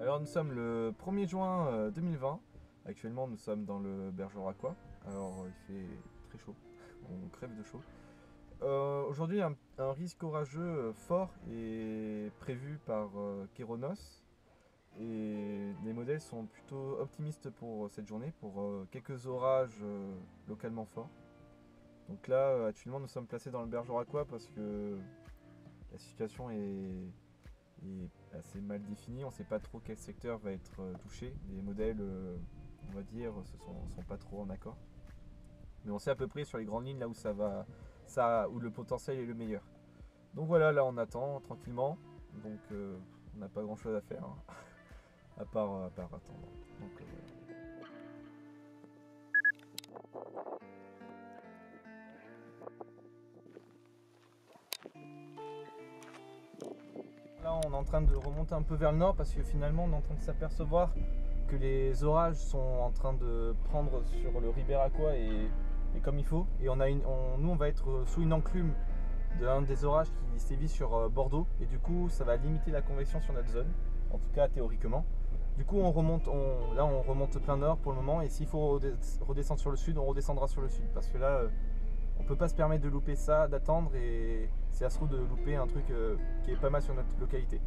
Alors nous sommes le 1er juin 2020. Actuellement nous sommes dans le Bergeracois. Alors il fait très chaud, on crève de chaud. Aujourd'hui un risque orageux fort est prévu par Kéronos. Et les modèles sont plutôt optimistes pour cette journée, pour quelques orages localement forts. Donc là actuellement nous sommes placés dans le Bergeracois parce que la situation est assez mal définie. On ne sait pas trop quel secteur va être touché. Les modèles, on va dire, sont pas trop en accord. Mais on sait à peu près sur les grandes lignes là où où le potentiel est le meilleur. Donc voilà, là on attend tranquillement. Donc on n'a pas grand chose à faire hein, à part attendre. Donc, voilà. Là on est en train de remonter un peu vers le nord parce que finalement on est en train de s'apercevoir que les orages sont en train de prendre sur le Ribéracois et comme il faut. Et nous on va être sous une enclume d'un des orages qui sévit sur Bordeaux. Et du coup ça va limiter la convection sur notre zone, en tout cas théoriquement. Du coup on remonte plein nord pour le moment. Et s'il faut redescendre sur le sud, on redescendra sur le sud. Parce que là on peut pas se permettre de louper ça, d'attendre. Et c'est à ce de louper un truc qui est pas mal sur notre localité.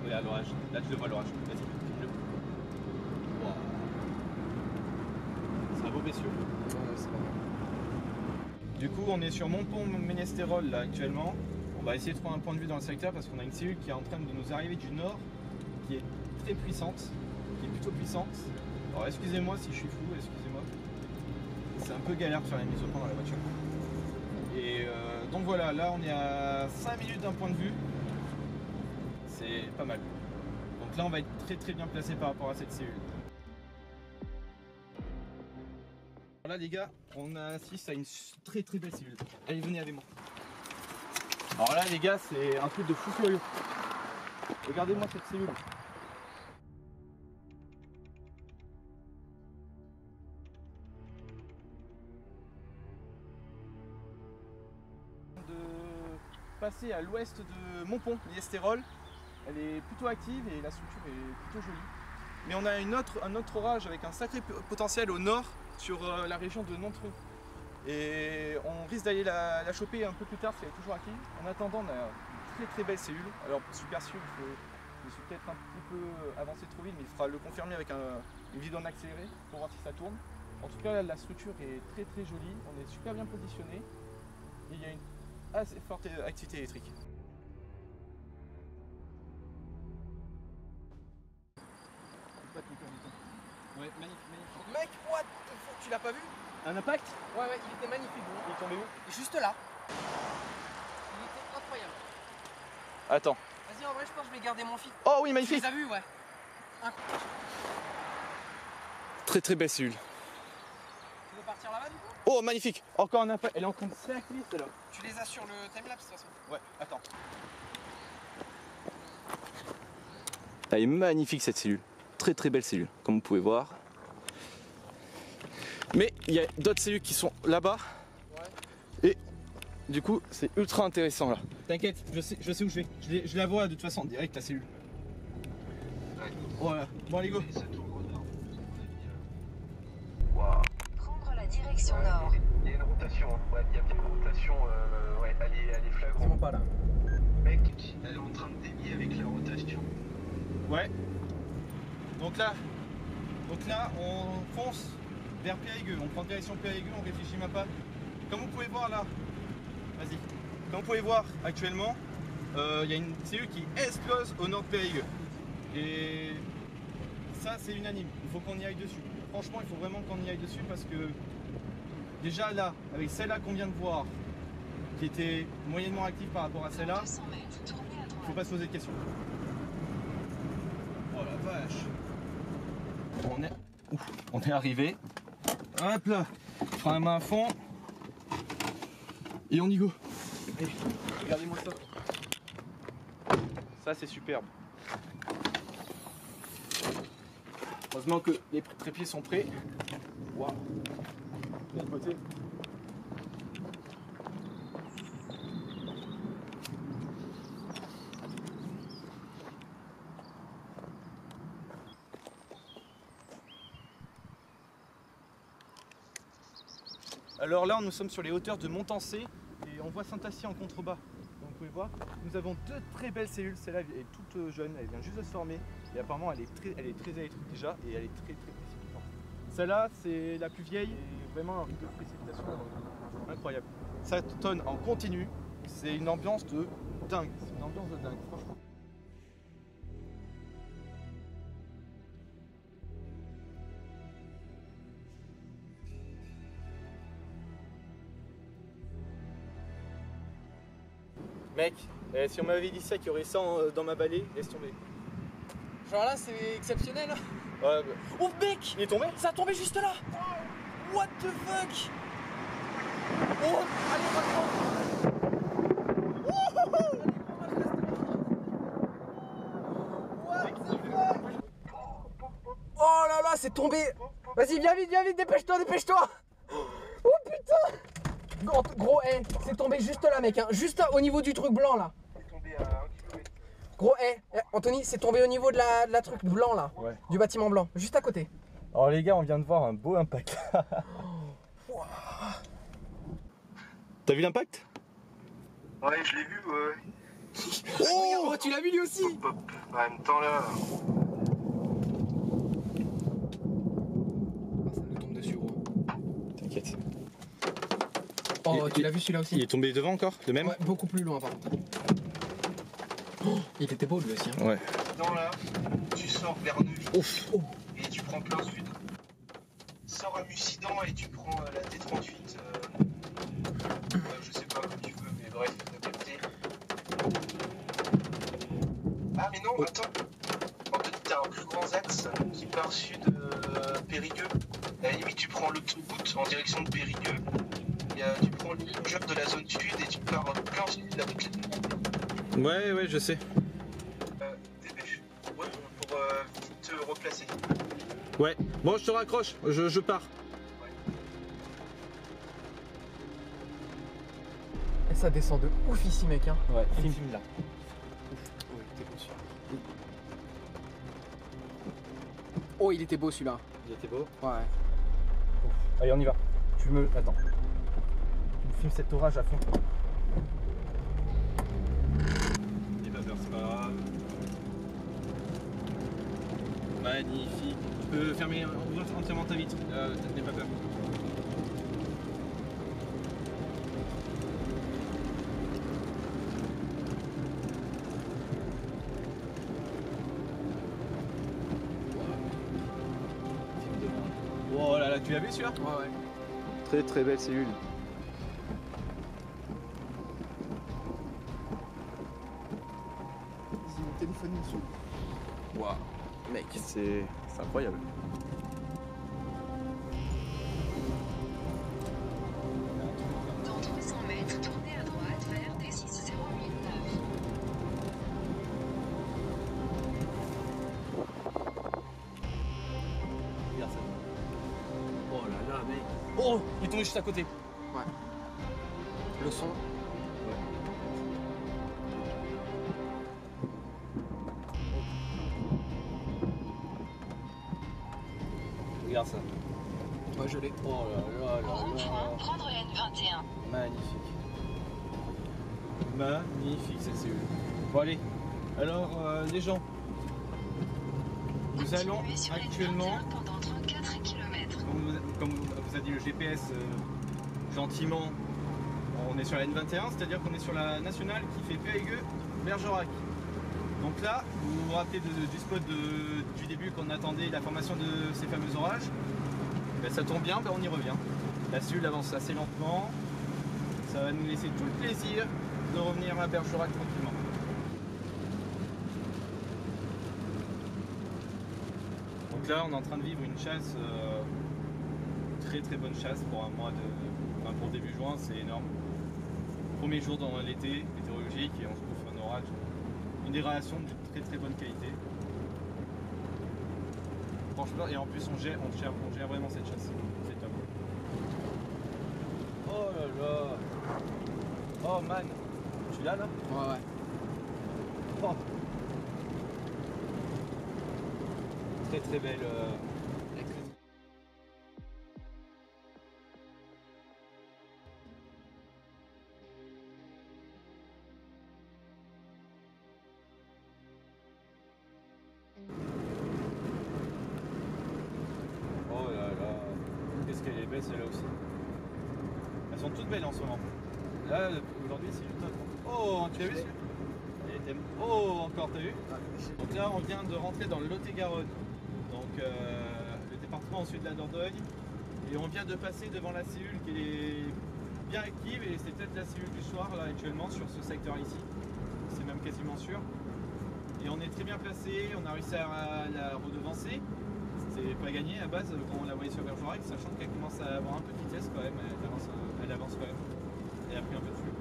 Oui, à l'orage. Là, tu le vois l'orage. Vas-y, filme-le. Wow. C'est un beau messieurs. Ouais, c'est pas mal. Du coup, on est sur Montpont-Ménestérol là actuellement. On va essayer de trouver un point de vue dans le secteur parce qu'on a une cellule qui est en train de nous arriver du nord, qui est très puissante, qui est plutôt puissante. Alors excusez-moi si je suis fou, excusez-moi. C'est un peu galère de faire les mises au point dans la voiture. Et donc voilà, là on est à 5 minutes d'un point de vue. C'est pas mal. Donc là on va être très bien placé par rapport à cette cellule. Alors là les gars, on assiste à une très belle cellule. Allez, venez avec moi. Alors là les gars, c'est un truc de fou furieux. Regardez-moi cette cellule. De passer à l'ouest de Montpont-Ménestérol. Elle est plutôt active et la structure est plutôt jolie. Mais on a un autre orage avec un sacré potentiel au nord sur la région de Nontron. Et on risque d'aller la choper un peu plus tard parce qu'elle est toujours active. En attendant, on a une très belle cellule. Alors pour super sûr, je suis peut-être un petit peu avancé trop vite, mais il faudra le confirmer avec une vidéo en accéléré pour voir si ça tourne. En tout cas, la structure est très jolie. On est super bien positionné. Et il y a une assez forte activité électrique. Ouais, magnifique. Mec, what the fuck, tu l'as pas vu? Un impact? Ouais, il était magnifique. Gros. Il est tombé où? Juste là. Il était incroyable. Attends. Vas-y, en vrai, je pense que je vais garder mon fil. Oh oui, Tu magnifique. les as vus, ouais. Très très belle cellule. Tu veux partir là-bas, du coup? Oh, magnifique. Encore un appel. Elle est en train de s'acclier, celle-là. Tu les as sur le timelapse, de toute façon. Ouais, attends. Elle est magnifique cette cellule. Très très belle cellule, comme vous pouvez voir. Mais il y a d'autres cellules qui sont là-bas. Ouais. Et du coup, c'est ultra intéressant là. T'inquiète, je sais où je vais. Je la vois de toute façon, direct la cellule. Voilà. Bon, allez, go. Prendre la direction nord. Il y a une rotation, ouais, il y a bien une rotation, ouais, elle est flagrante. Vraiment pas là. Mec, elle est en train de dévier avec la rotation. Ouais. Donc là, on fonce vers Périgueux. On prend direction Périgueux, on réfléchit même pas. Comme vous pouvez voir là, vas-y. Comme vous pouvez voir actuellement, il y a une cellule qui explose au nord de Périgueux. Et ça, c'est unanime. Il faut qu'on y aille dessus. Franchement, il faut vraiment qu'on y aille dessus parce que déjà là, avec celle-là qu'on vient de voir, qui était moyennement active par rapport à celle-là, il faut pas se poser de questions. Oh la vache! On est arrivé. Hop là! Frein à main à fond. Et on y go. Allez, regardez-moi ça. Ça c'est superbe. Heureusement que les trépieds sont prêts. Waouh! Quelle beauté! Alors là, nous sommes sur les hauteurs de Montancé et on voit Saint-Acier en contrebas. Donc vous pouvez voir, nous avons deux très belles cellules. Celle-là est toute jeune, elle vient juste de se former et apparemment elle est très électrique déjà et elle est très précipitante. Celle-là, c'est la plus vieille et vraiment un rythme de précipitation incroyable. Ça tonne en continu, c'est une ambiance de dingue. C'est une ambiance de dingue, franchement. Mec, si on m'avait dit ça qu'il y aurait ça dans ma vallée, laisse tomber. Genre là, c'est exceptionnel. Ouais, bah. Oh, mec! Il est tombé? Ça a tombé juste là! What the fuck? Oh! Allez, maintenant! What the fuck? Oh là là, c'est tombé! Vas-y, viens vite, dépêche-toi! Oh putain! Gros, c'est tombé juste là, mec, hein. Juste là, au niveau du truc blanc là. C'est tombé à 1 km. Gros, Anthony, c'est tombé au niveau de la truc blanc là. Ouais. Du bâtiment blanc, juste à côté. Alors les gars, on vient de voir un beau impact. T'as vu l'impact? Ouais, je l'ai vu, ouais. Oh, tu l'as vu lui aussi? Hop, hop. En même temps, là. Ah, ça nous tombe dessus, gros. T'inquiète. Oh, tu l'as vu celui-là aussi? Il est tombé devant encore, le même? Ouais, beaucoup plus loin par contre. Oh, il était beau lui aussi. Hein. Ouais. Non, là, tu sors vers Neuville. Ouf. Et tu prends plein sud. Sors à Mussidan et tu prends la T38. Je sais pas comme tu veux, mais bref, de capter. Ah, mais non, attends. En fait, t'as un plus grand axe qui part sud Périgueux. À la limite, tu prends l'autoroute en direction de Périgueux. Tu prends le longueur de la zone sud et tu pars plein sud avec les deux. Ouais, je sais. Dépêche. Ouais, pour vite te replacer. Ouais. Bon, je te raccroche, je pars. Et ça descend de ouf ici, mec. Hein. Ouais, Film. film là. Oh, il était beau celui-là. Il était beau. Ouais. Allez, on y va. Attends. Tu me filmes cet orage à fond. N'aie pas peur, c'est pas grave. Magnifique. Tu peux fermer, ouvrir entièrement ta vitre. N'aie pas peur. Oh là là, tu l'as vu celui-là? Ouais. Très très belle cellule. animation. Waouh, mec. C'est incroyable. Dans 300 mètres, tournez à droite vers D6009. Regarde ça. Oh là là, mec. Oh, il est tombé juste à côté. Ouais. Le son. Regarde ça. Ouais, je l'ai. Oh là là Au là rond-point, là. prendre la N21. Magnifique. Magnifique cette cellule. Bon allez, alors les gens, nous allons Continuez sur actuellement, N21 pendant 34 km. comme vous a dit le GPS gentiment, on est sur la N21, c'est-à-dire qu'on est sur la nationale qui fait Périgueux-Bergerac. Donc là, vous vous rappelez du spot du début qu'on attendait la formation de ces fameux orages. Ben, ça tombe bien, ben, on y revient. La cellule avance assez lentement, ça va nous laisser tout le plaisir de revenir à Bergerac tranquillement. Donc là, on est en train de vivre une chasse, très très bonne chasse pour un mois de, enfin, pour début juin, c'est énorme. Premier jour dans l'été météorologique et on se trouve un orage. Une dégradation de très très bonne qualité. Franchement, et en plus on gère vraiment cette chasse. C'est top. Oh là là. Oh man. Tu l'as là? Ouais, ouais. Oh. Très très belle. Oh là là. Qu'est-ce qu'elle est belle celle-là aussi. Elles sont toutes belles en ce moment. Là aujourd'hui c'est le top. Oh, tu l'as vu celui-là? Oh, encore, t'as vu? Donc là, on vient de rentrer dans le Lot-et-Garonne, donc le département au sud de la Dordogne, et on vient de passer devant la cellule qui est bien active, et c'est peut-être la cellule du soir là actuellement sur ce secteur ici, c'est même quasiment sûr. Et on est très bien placé, on a réussi à la redevancer. C'était pas gagné à base quand on la voyait sur Bergerac, sachant qu'elle commence à avoir un peu de vitesse quand même, elle avance quand même, elle a pris un peu de flux.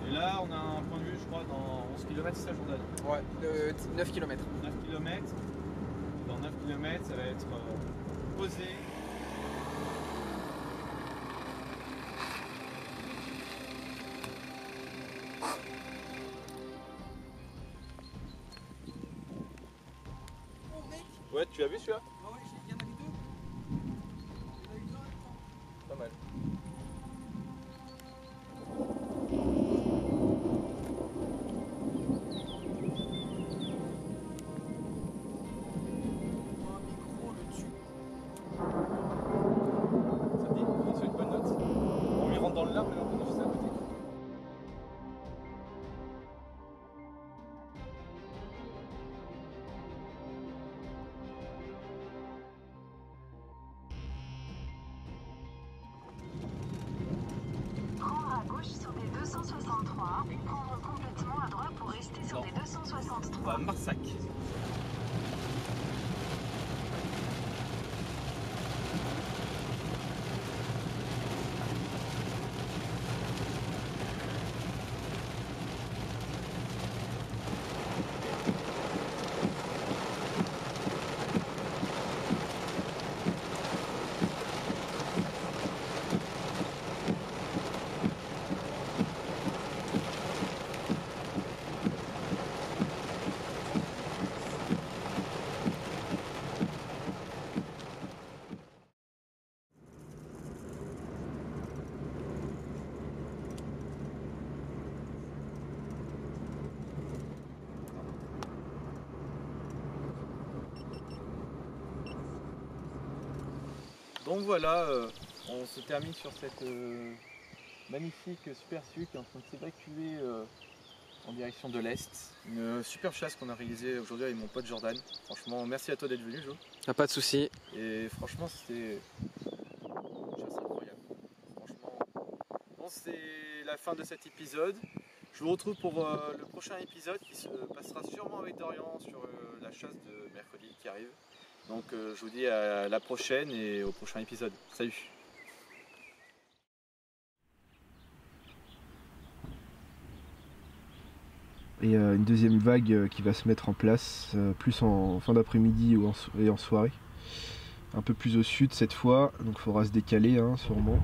Et là, on a un point de vue, je crois, dans 11 km, c'est ça, Jordan? Ouais, 9 km. 9 km. Dans 9 km, ça va être posé. Ouais, tu as vu celui-là? Ouais, il y en avait deux. Il y en a eu deux en même temps. Pas mal. Ça te dit? C'est une bonne note. On lui rentre dans le larme et on continue juste à côté. Prendre à gauche sur des 263, puis prendre complètement à droite pour rester sur Non. des On va 263. à Marsac. Donc voilà, on se termine sur cette magnifique Super Su qui est en train de s'évacuer en direction de l'Est. Une superbe chasse qu'on a réalisée aujourd'hui avec mon pote Jordan. Franchement, merci à toi d'être venu, Jo. Ah, pas de souci. Et franchement, c'était une chasse incroyable. Franchement, bon, c'est la fin de cet épisode. Je vous retrouve pour le prochain épisode qui se passera sûrement avec Dorian sur la chasse de mercredi qui arrive. Donc je vous dis à la prochaine et au prochain épisode. Salut! Et une deuxième vague qui va se mettre en place, plus en fin d'après-midi et en soirée. Un peu plus au sud cette fois, donc il faudra se décaler sûrement.